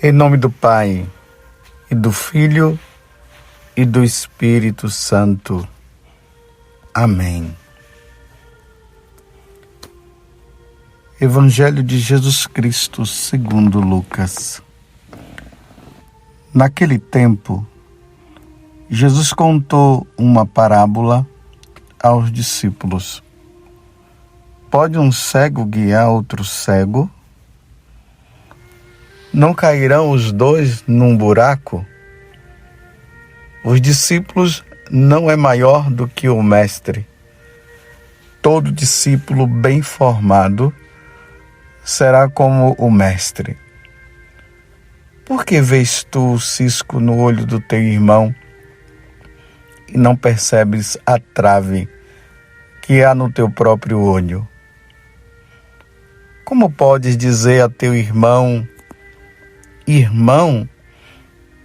Em nome do Pai, e do Filho, e do Espírito Santo. Amém. Evangelho de Jesus Cristo, segundo Lucas. Naquele tempo, Jesus contou uma parábola aos discípulos. Pode um cego guiar outro cego? Não cairão os dois num buraco? Os discípulos não é maior do que o mestre. Todo discípulo bem formado será como o mestre. Por que vês tu o cisco no olho do teu irmão e não percebes a trave que há no teu próprio olho? Como podes dizer a teu irmão: Irmão,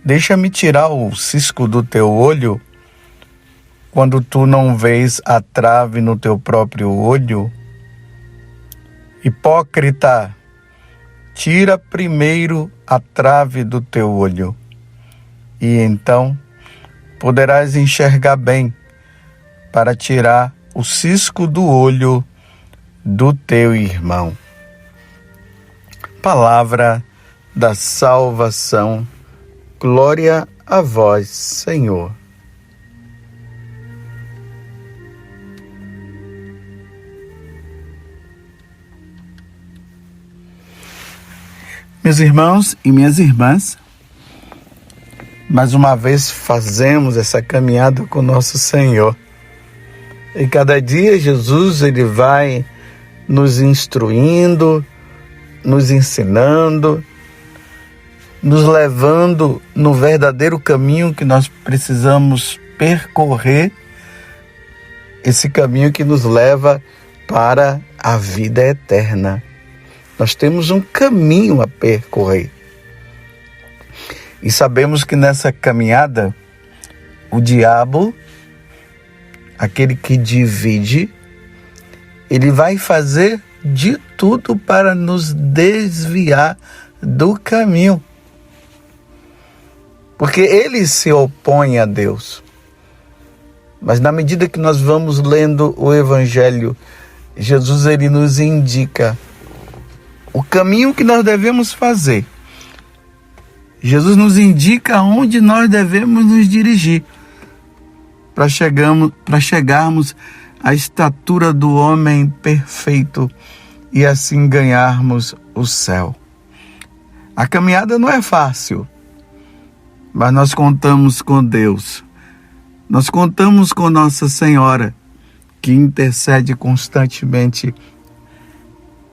deixa-me tirar o cisco do teu olho, quando tu não vês a trave no teu próprio olho? Hipócrita, tira primeiro a trave do teu olho, e então poderás enxergar bem para tirar o cisco do olho do teu irmão. Palavra da salvação. Glória a vós, Senhor. Meus irmãos e minhas irmãs, mais uma vez fazemos essa caminhada com nosso Senhor. E cada dia Jesus ele vai nos instruindo, nos ensinando, nos levando no verdadeiro caminho que nós precisamos percorrer, esse caminho que nos leva para a vida eterna. Nós temos um caminho a percorrer. E sabemos que nessa caminhada, o diabo, aquele que divide, ele vai fazer de tudo para nos desviar do caminho. Porque ele se opõe a Deus. Mas na medida que nós vamos lendo o Evangelho, Jesus ele nos indica o caminho que nós devemos fazer. Jesus nos indica onde nós devemos nos dirigir para chegarmos à estatura do homem perfeito e assim ganharmos o céu. A caminhada não é fácil, mas nós contamos com Deus. Nós contamos com Nossa Senhora, que intercede constantemente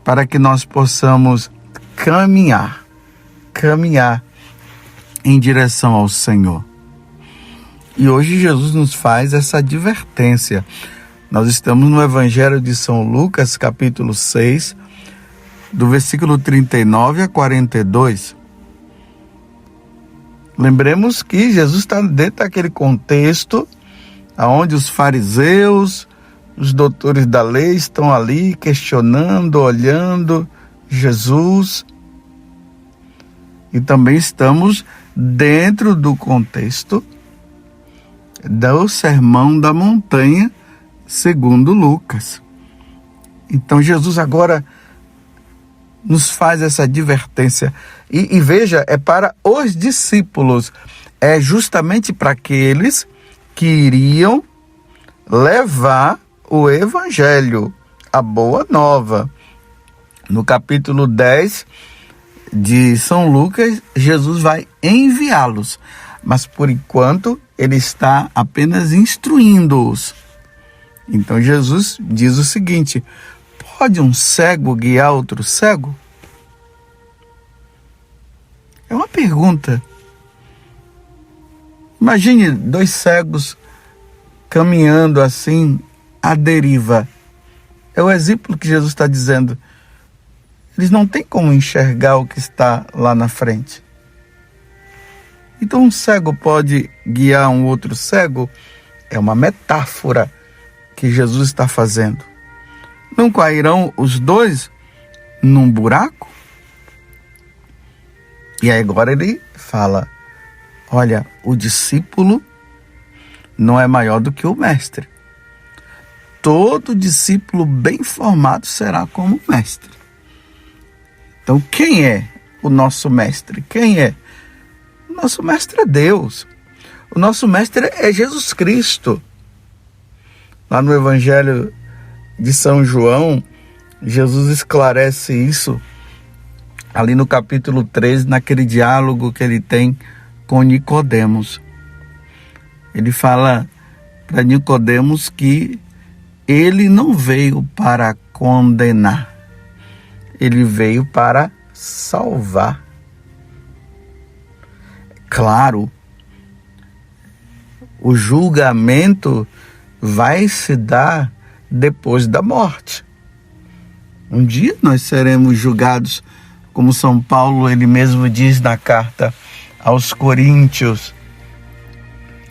para que nós possamos caminhar em direção ao Senhor. E hoje Jesus nos faz essa advertência. Nós estamos no Evangelho de São Lucas, capítulo 6, do versículo 39 a 42. Lembremos que Jesus está dentro daquele contexto onde os fariseus, os doutores da lei estão ali questionando, olhando Jesus. E também estamos dentro do contexto do Sermão da Montanha, segundo Lucas. Então Jesus agora nos faz essa advertência. E veja, é para os discípulos, é justamente para aqueles que iriam levar o Evangelho, a Boa Nova. No capítulo 10 de São Lucas, Jesus vai enviá-los, mas por enquanto ele está apenas instruindo-os. Então Jesus diz o seguinte: pode um cego guiar outro cego? É uma pergunta. Imagine dois cegos caminhando assim, à deriva. É o exemplo que Jesus está dizendo. Eles não têm como enxergar o que está lá na frente. Então um cego pode guiar um outro cego? É uma metáfora que Jesus está fazendo. Não cairão os dois num buraco? E aí agora ele fala, olha, o discípulo não é maior do que o mestre. Todo discípulo bem formado será como mestre. Então quem é o nosso mestre? Quem é? O nosso mestre é Deus. O nosso mestre é Jesus Cristo. Lá no Evangelho de São João, Jesus esclarece isso ali no capítulo 13, naquele diálogo que ele tem com Nicodemos. Ele fala para Nicodemos que ele não veio para condenar, ele veio para salvar. Claro, o julgamento vai se dar depois da morte. Um dia nós seremos julgados, como São Paulo, ele mesmo diz na carta aos Coríntios,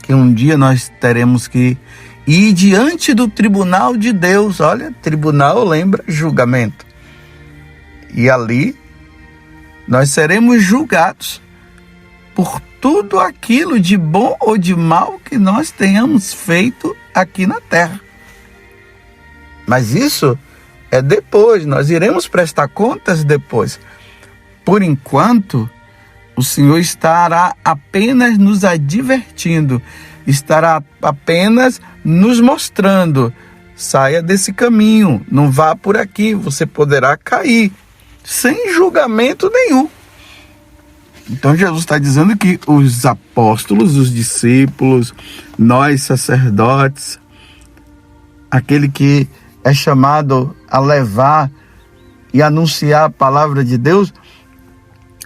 que um dia nós teremos que ir diante do tribunal de Deus. Olha, tribunal lembra julgamento. E ali nós seremos julgados por tudo aquilo de bom ou de mal que nós tenhamos feito aqui na terra. Mas isso é depois, nós iremos prestar contas depois. Por enquanto, o Senhor estará apenas nos advertindo, estará apenas nos mostrando, saia desse caminho, não vá por aqui, você poderá cair, sem julgamento nenhum. Então Jesus está dizendo que os apóstolos, os discípulos, nós sacerdotes, aquele que é chamado a levar e anunciar a palavra de Deus,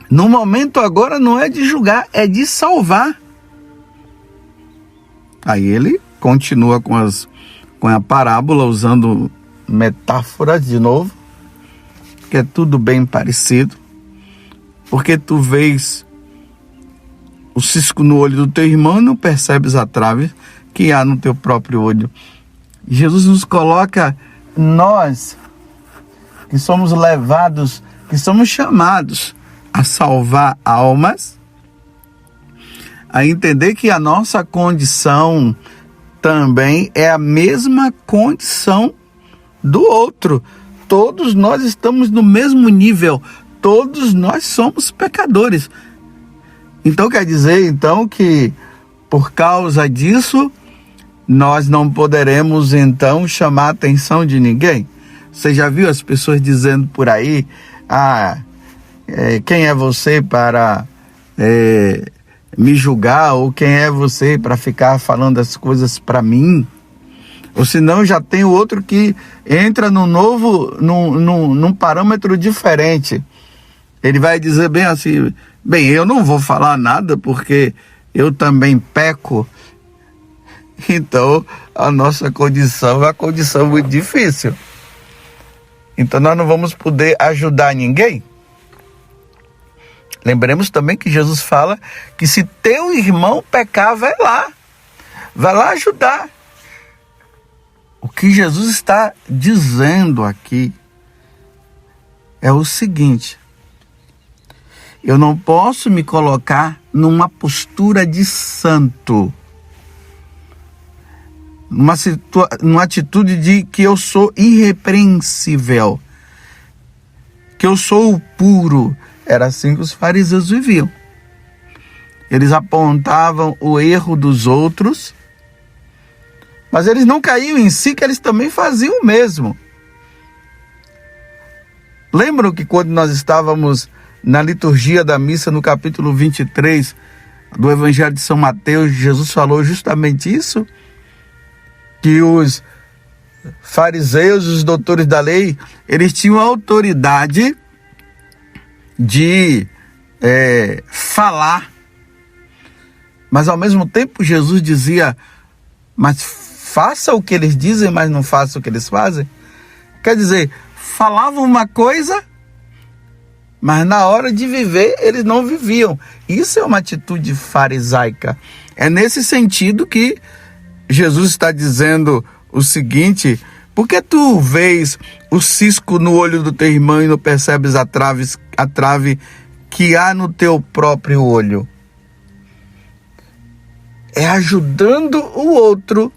no momento agora não é de julgar, é de salvar. Aí ele continua com a parábola, usando metáforas de novo, que é tudo bem parecido. Porque tu vês o cisco no olho do teu irmão e não percebes a trave que há no teu próprio olho. Jesus nos coloca, nós que somos levados, que somos chamados a salvar almas, a entender que a nossa condição também é a mesma condição do outro. Todos nós estamos no mesmo nível, todos nós somos pecadores. Então quer dizer que por causa disso nós não poderemos então chamar a atenção de ninguém. Você já viu as pessoas dizendo por aí, quem é você para me julgar, ou quem é você para ficar falando as coisas para mim? Ou senão já tem o outro que entra num parâmetro diferente. Ele vai dizer bem assim, eu não vou falar nada porque eu também peco. Então a nossa condição é uma condição muito difícil. Então nós não vamos poder ajudar ninguém. Lembremos também que Jesus fala que se teu irmão pecar, vai lá ajudar. O que Jesus está dizendo aqui é o seguinte: eu não posso me colocar numa postura de santo, numa atitude de que eu sou irrepreensível, que eu sou o puro. Era assim que os fariseus viviam. Eles apontavam o erro dos outros, mas eles não caíam em si, que eles também faziam o mesmo. Lembram que quando nós estávamos na liturgia da missa, no capítulo 23 do Evangelho de São Mateus, Jesus falou justamente isso? Que os fariseus, os doutores da lei, eles tinham a autoridade de falar, mas ao mesmo tempo Jesus dizia, mas faça o que eles dizem, mas não faça o que eles fazem. Quer dizer, falavam uma coisa, mas na hora de viver eles não viviam. Isso é uma atitude farisaica. É nesse sentido que Jesus está dizendo o seguinte: por que tu vês o cisco no olho do teu irmão e não percebes a trave que há no teu próprio olho. É ajudando o outro,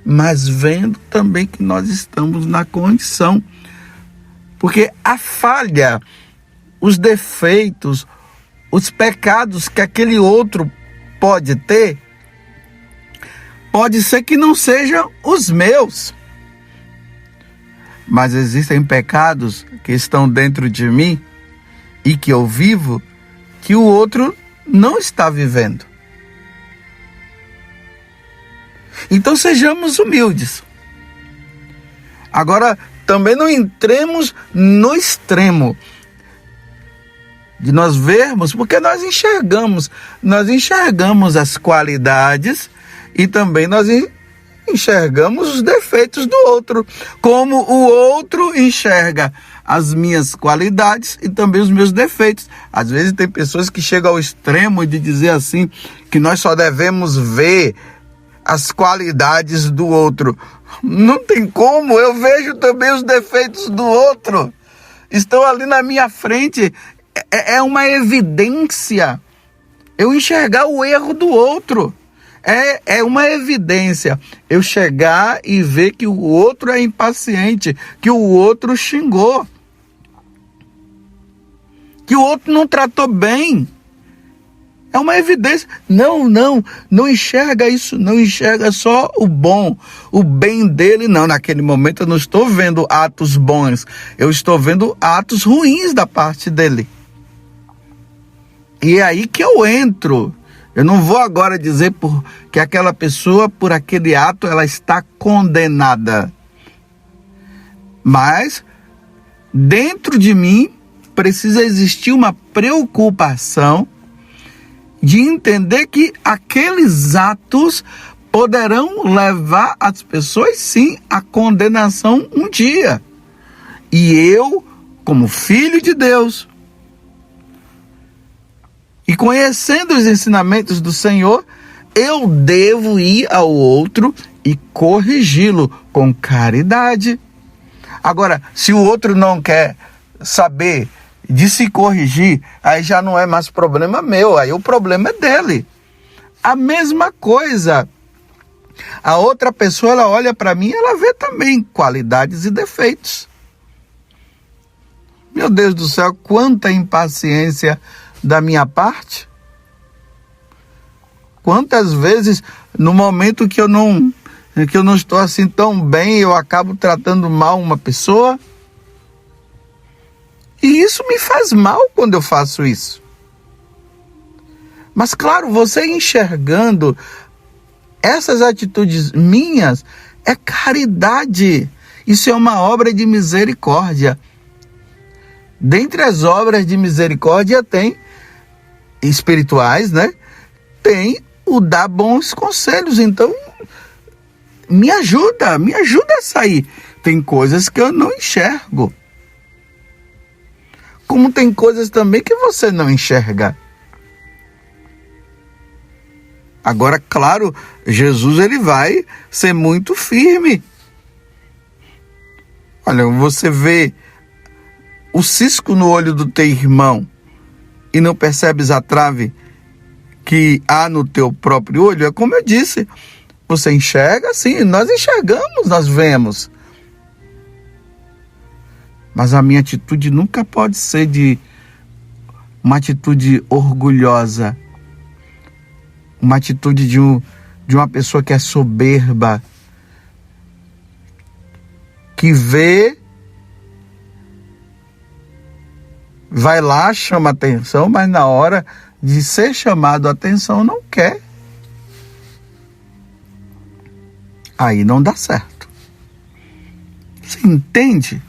mas vendo também que nós estamos na condição. Porque a falha, os defeitos, os pecados que aquele outro pode ter, pode ser que não sejam os meus. Mas existem pecados que estão dentro de mim e que eu vivo, que o outro não está vivendo. Então sejamos humildes. Agora, também não entremos no extremo de nós vermos, porque nós enxergamos as qualidades e também nós enxergamos os defeitos do outro, como o outro enxerga as minhas qualidades e também os meus defeitos. Às vezes tem pessoas que chegam ao extremo de dizer assim, que nós só devemos ver as qualidades do outro. Não tem como, eu vejo também os defeitos do outro. Estão ali na minha frente, é uma evidência. Eu enxergar o erro do outro. É uma evidência. Eu chegar e ver que o outro é impaciente, que o outro xingou, que o outro não tratou bem. É uma evidência. Não enxerga isso, não enxerga só o bom, o bem dele, não. Naquele momento eu não estou vendo atos bons, eu estou vendo atos ruins da parte dele. E é aí que eu entro. Eu não vou agora dizer que aquela pessoa, por aquele ato, ela está condenada. Mas, dentro de mim, precisa existir uma preocupação de entender que aqueles atos poderão levar as pessoas, sim, à condenação um dia. E eu, como filho de Deus, e conhecendo os ensinamentos do Senhor, eu devo ir ao outro e corrigi-lo com caridade. Agora, se o outro não quer saber de se corrigir, aí já não é mais problema meu, aí o problema é dele. A mesma coisa. A outra pessoa, ela olha para mim, ela vê também qualidades e defeitos. Meu Deus do céu, quanta impaciência da minha parte. Quantas vezes, no momento que eu não estou assim tão bem, eu acabo tratando mal uma pessoa. E isso me faz mal quando eu faço isso. Mas claro, você enxergando essas atitudes minhas, é caridade. Isso é uma obra de misericórdia. Dentre as obras de misericórdia tem espirituais, né? Tem o dar bons conselhos. Então, me ajuda a sair. Tem coisas que eu não enxergo. Como tem coisas também que você não enxerga. Agora, claro, Jesus ele vai ser muito firme. Olha, você vê o cisco no olho do teu irmão e não percebes a trave que há no teu próprio olho, é como eu disse, você enxerga, sim, nós enxergamos, nós vemos. Mas a minha atitude nunca pode ser de uma atitude orgulhosa, uma atitude de uma pessoa que é soberba, que vê, vai lá, chama atenção, mas na hora de ser chamado a atenção não quer. Aí não dá certo. Você entende?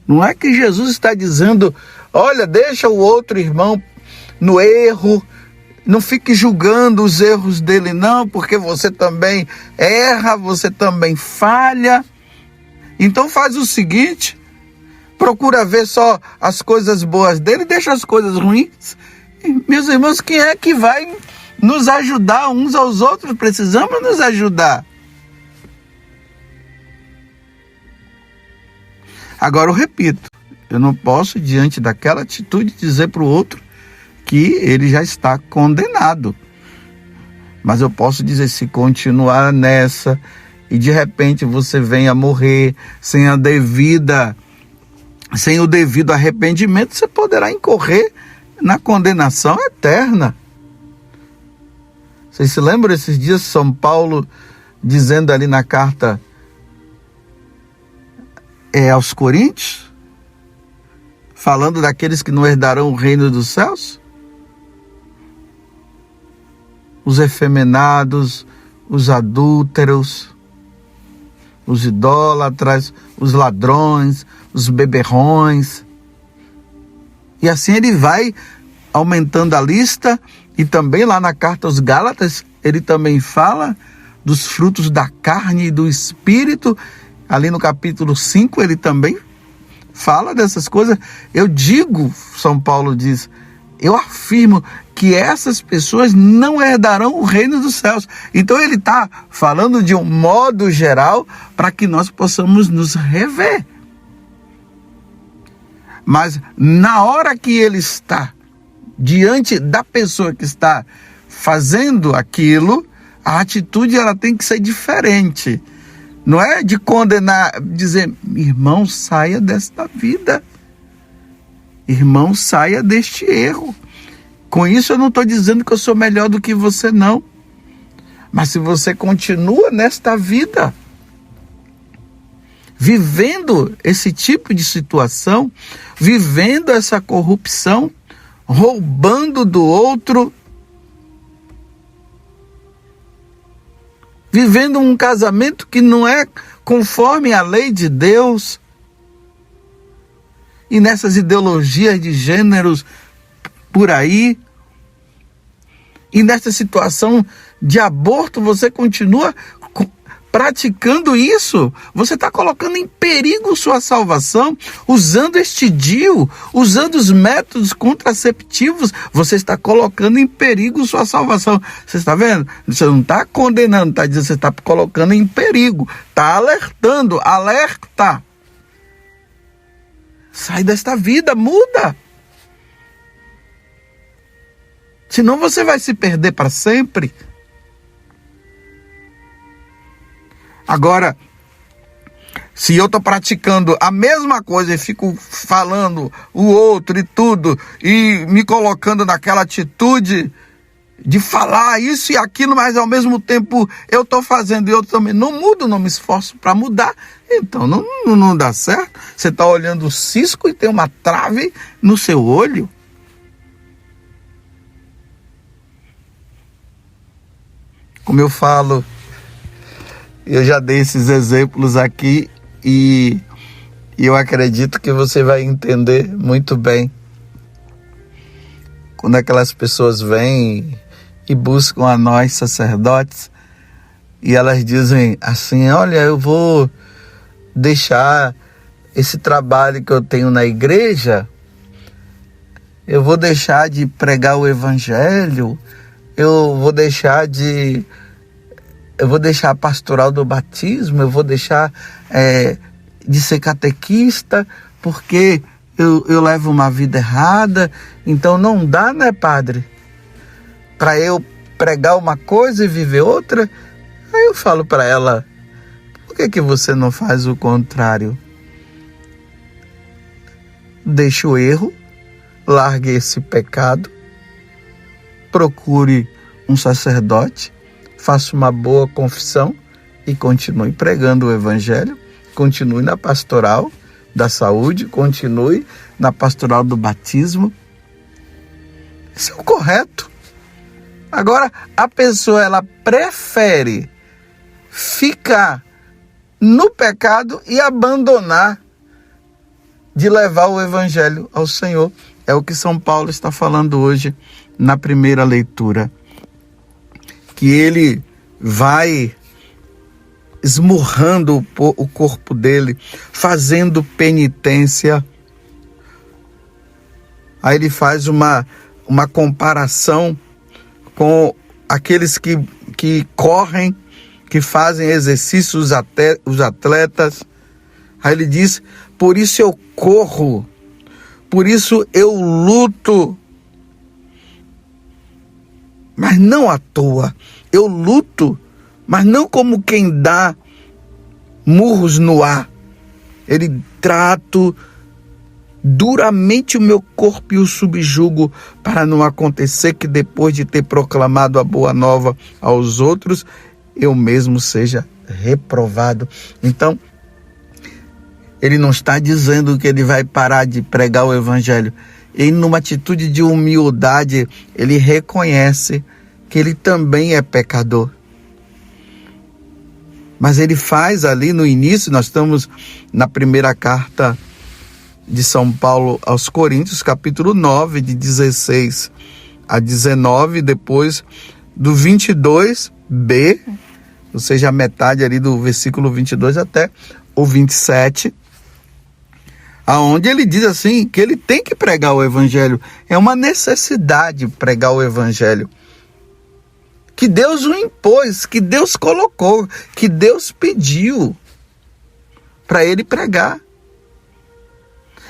Não é que Jesus está dizendo, olha, deixa o outro irmão no erro, não fique julgando os erros dele não, porque você também erra, você também falha. Então faz o seguinte, procura ver só as coisas boas dele, deixa as coisas ruins. Meus irmãos, quem é que vai nos ajudar uns aos outros? Precisamos nos ajudar. Agora eu repito, Eu não posso, diante daquela atitude, dizer para o outro que ele já está condenado. Mas eu posso dizer, se continuar nessa e de repente você venha a morrer sem o devido arrependimento, você poderá incorrer na condenação eterna. Vocês se lembram esses dias São Paulo dizendo ali na carta aos Coríntios, falando daqueles que não herdarão o reino dos céus? Os efeminados, os adúlteros, os idólatras, os ladrões, os beberrões. E assim ele vai aumentando a lista, e também lá na carta aos Gálatas, ele também fala dos frutos da carne e do espírito. Ali no capítulo 5 ele também fala dessas coisas. Eu digo, São Paulo diz, eu afirmo que essas pessoas não herdarão o reino dos céus. Então ele está falando de um modo geral para que nós possamos nos rever. Mas na hora que ele está diante da pessoa que está fazendo aquilo, a atitude ela tem que ser diferente. Não é de condenar, dizer, irmão, saia desta vida. Irmão, saia deste erro. Com isso eu não estou dizendo que eu sou melhor do que você, não. Mas se você continua nesta vida, vivendo esse tipo de situação, vivendo essa corrupção, roubando do outro, vivendo um casamento que não é conforme a lei de Deus, e nessas ideologias de gêneros por aí, e nessa situação de aborto, você continua praticando isso, você está colocando em perigo sua salvação, usando este DIU, usando os métodos contraceptivos, você está colocando em perigo sua salvação. Você está vendo? Você não está condenando, está dizendo, você está colocando em perigo, está alertando, alerta. Sai desta vida, muda. Senão você vai se perder para sempre. Agora, se eu estou praticando a mesma coisa e fico falando o outro e tudo, e me colocando naquela atitude de falar isso e aquilo, mas ao mesmo tempo eu estou fazendo e eu também não mudo, não me esforço para mudar, então não dá certo. Você está olhando o cisco e tem uma trave no seu olho. Como eu falo, eu já dei esses exemplos aqui e eu acredito que você vai entender muito bem. Quando aquelas pessoas vêm e buscam a nós, sacerdotes, e elas dizem assim, olha, eu vou deixar esse trabalho que eu tenho na igreja, eu vou deixar de pregar o evangelho, eu vou deixar a pastoral do batismo, eu vou deixar de ser catequista, porque eu levo uma vida errada. Então não dá, né, padre? Para eu pregar uma coisa e viver outra. Aí eu falo para ela, por que você não faz o contrário? Deixe o erro, largue esse pecado, procure um sacerdote, faça uma boa confissão e continue pregando o evangelho, continue na pastoral da saúde, continue na pastoral do batismo. Isso é o correto. Agora, a pessoa, ela prefere ficar no pecado e abandonar de levar o evangelho ao Senhor. É o que São Paulo está falando hoje na primeira leitura. Que ele vai esmurrando o corpo dele, fazendo penitência. Aí ele faz uma comparação com aqueles que correm, que fazem exercícios, os atletas. Aí ele diz, por isso eu corro Por isso eu luto, mas não à toa. Eu luto, mas não como quem dá murros no ar. Ele trato duramente o meu corpo e o subjugo, para não acontecer que depois de ter proclamado a boa nova aos outros, eu mesmo seja reprovado. Então, ele não está dizendo que ele vai parar de pregar o evangelho. Ele, numa atitude de humildade, ele reconhece que ele também é pecador. Mas ele faz ali no início, nós estamos na primeira carta de São Paulo aos Coríntios, capítulo 9, de 16 a 19, depois do 22b, ou seja, a metade ali do versículo 22 até o 27, aonde ele diz assim, que ele tem que pregar o evangelho, é uma necessidade pregar o evangelho, que Deus o impôs, que Deus colocou, que Deus pediu para ele pregar.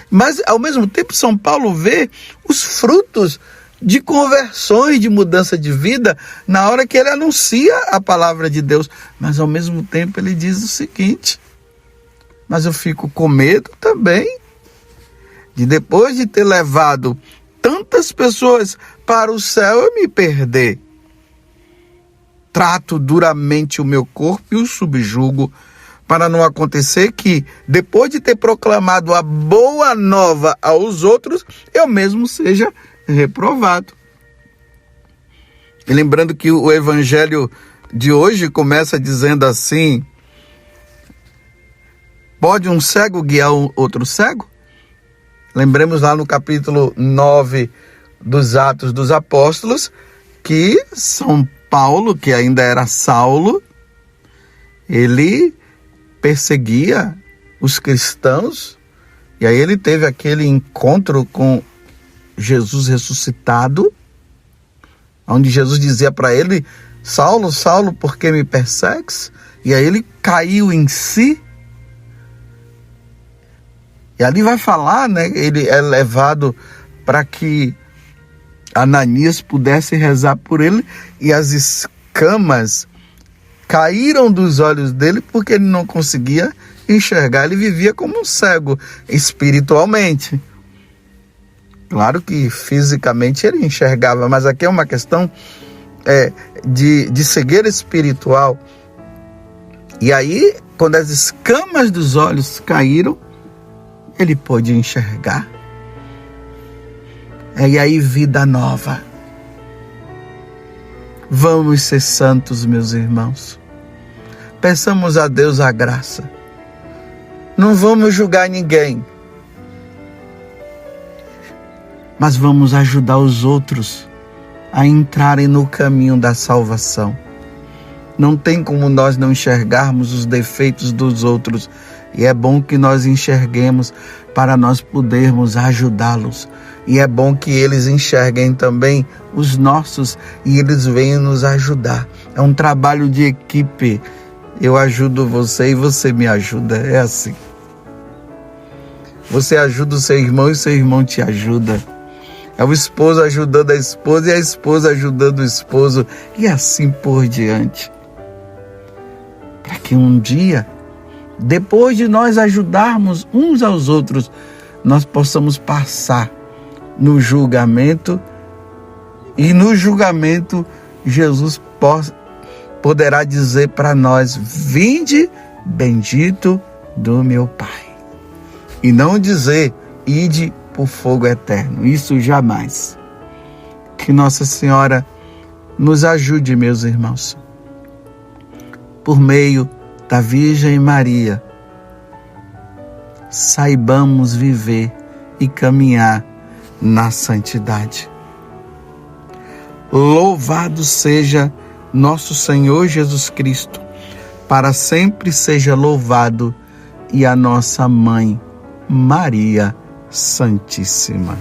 Mas, ao mesmo tempo, São Paulo vê os frutos de conversões, de mudança de vida, na hora que ele anuncia a palavra de Deus. Mas, ao mesmo tempo, ele diz o seguinte: mas eu fico com medo também de, depois de ter levado tantas pessoas para o céu, eu me perder. Trato duramente o meu corpo e o subjugo, para não acontecer que, depois de ter proclamado a boa nova aos outros, eu mesmo seja reprovado. E lembrando que o evangelho de hoje começa dizendo assim: pode um cego guiar outro cego? Lembremos lá no capítulo 9 dos Atos dos Apóstolos, que São Paulo, que ainda era Saulo, ele perseguia os cristãos, e aí ele teve aquele encontro com Jesus ressuscitado, onde Jesus dizia para ele: Saulo, Saulo, por que me persegues? E aí ele caiu em si, e ali vai falar, né? Ele é levado para que Ananias pudesse rezar por ele, e as escamas caíram dos olhos dele porque ele não conseguia enxergar. Ele vivia como um cego espiritualmente. Claro que fisicamente ele enxergava, mas aqui é uma questão de cegueira espiritual. E aí, quando as escamas dos olhos caíram, ele pôde enxergar. E aí, vida nova. Vamos ser santos, meus irmãos. Peçamos a Deus a graça. Não vamos julgar ninguém, mas vamos ajudar os outros a entrarem no caminho da salvação. Não tem como nós não enxergarmos os defeitos dos outros, e é bom que nós enxerguemos para nós podermos ajudá-los. E é bom que eles enxerguem também os nossos e eles venham nos ajudar. É um trabalho de equipe. Eu ajudo você e você me ajuda. É assim. Você ajuda o seu irmão e o seu irmão te ajuda. É o esposo ajudando a esposa e a esposa ajudando o esposo. E assim por diante. Para que um dia, depois de nós ajudarmos uns aos outros, nós possamos passar no julgamento, e no julgamento Jesus poderá dizer para nós: vinde, bendito do meu Pai. E não dizer: ide para o fogo eterno. Isso jamais. Que Nossa Senhora nos ajude, meus irmãos, por meio da Virgem Maria, saibamos viver e caminhar na santidade. Louvado seja nosso Senhor Jesus Cristo, para sempre seja louvado, e a nossa Mãe Maria Santíssima.